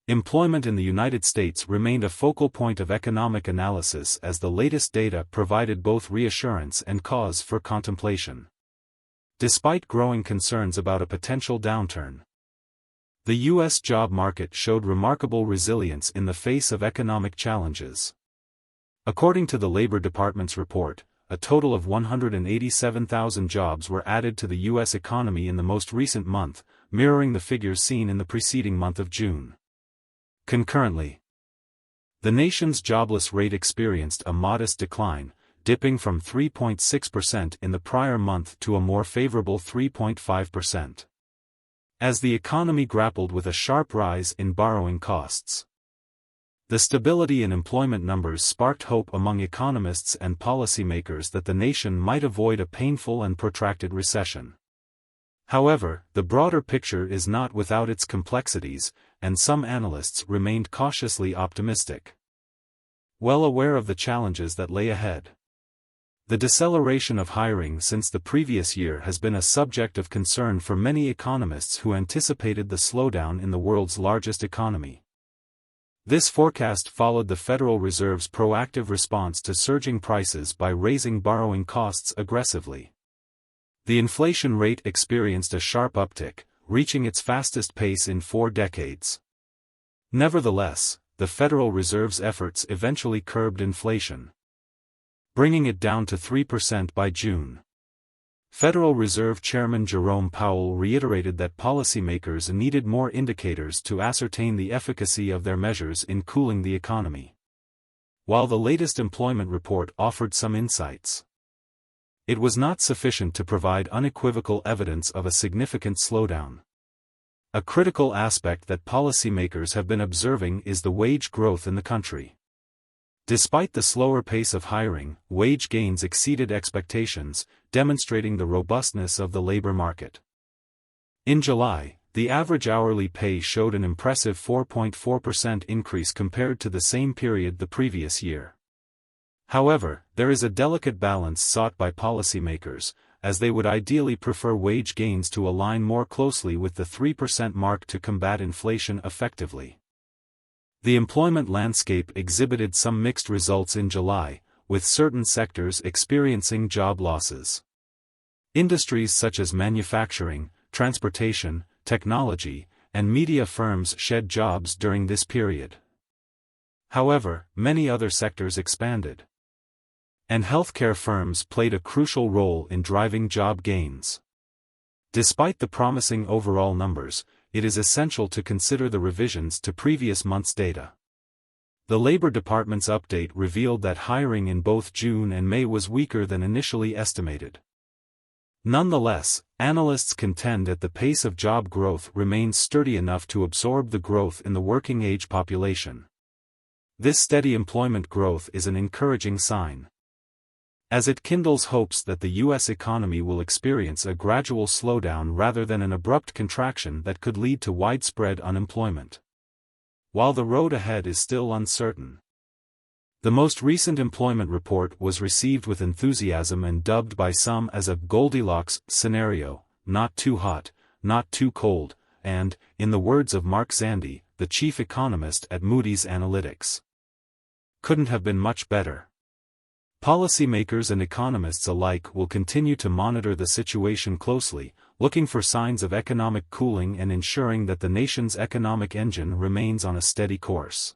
Employment in the United States remained a focal point of economic analysis as the latest data provided both reassurance and cause for contemplation. Despite growing concerns about a potential downturn, the U.S. job market showed remarkable resilience in the face of economic challenges. According to the Labor Department's report, a total of 187,000 jobs were added to the U.S. economy in the most recent month, mirroring the figures seen in the preceding month of June. Concurrently, the nation's jobless rate experienced a modest decline, dipping from 3.6% in the prior month to a more favorable 3.5%. As the economy grappled with a sharp rise in borrowing costs. The stability in employment numbers sparked hope among economists and policymakers that the nation might avoid a painful and protracted recession. However, the broader picture is not without its complexities, and some analysts remained cautiously optimistic. Well aware of the challenges that lay ahead. The deceleration of hiring since the previous year has been a subject of concern for many economists who anticipated the slowdown in the world's largest economy. This forecast followed the Federal Reserve's proactive response to surging prices by raising borrowing costs aggressively. The inflation rate experienced a sharp uptick, reaching its fastest pace in 4 decades. Nevertheless, the Federal Reserve's efforts eventually curbed inflation, bringing it down to 3% by June. Federal Reserve Chairman Jerome Powell reiterated that policymakers needed more indicators to ascertain the efficacy of their measures in cooling the economy. While the latest employment report offered some insights, it was not sufficient to provide unequivocal evidence of a significant slowdown. A critical aspect that policymakers have been observing is the wage growth in the country. Despite the slower pace of hiring, wage gains exceeded expectations, demonstrating the robustness of the labor market. In July, the average hourly pay showed an impressive 4.4% increase compared to the same period the previous year. However, there is a delicate balance sought by policymakers, as they would ideally prefer wage gains to align more closely with the 3% mark to combat inflation effectively. The employment landscape exhibited some mixed results in July, with certain sectors experiencing job losses. Industries such as manufacturing, transportation, technology, and media firms shed jobs during this period. However, many other sectors expanded, and healthcare firms played a crucial role in driving job gains. Despite the promising overall numbers, it is essential to consider the revisions to previous months' data. The Labor Department's update revealed that hiring in both June and May was weaker than initially estimated. Nonetheless, analysts contend that the pace of job growth remains sturdy enough to absorb the growth in the working-age population. This steady employment growth is an encouraging sign, as it kindles hopes that the U.S. economy will experience a gradual slowdown rather than an abrupt contraction that could lead to widespread unemployment. While the road ahead is still uncertain, the most recent employment report was received with enthusiasm and dubbed by some as a Goldilocks scenario, not too hot, not too cold, and, in the words of Mark Zandi, the chief economist at Moody's Analytics, couldn't have been much better. Policymakers and economists alike will continue to monitor the situation closely, looking for signs of economic cooling and ensuring that the nation's economic engine remains on a steady course.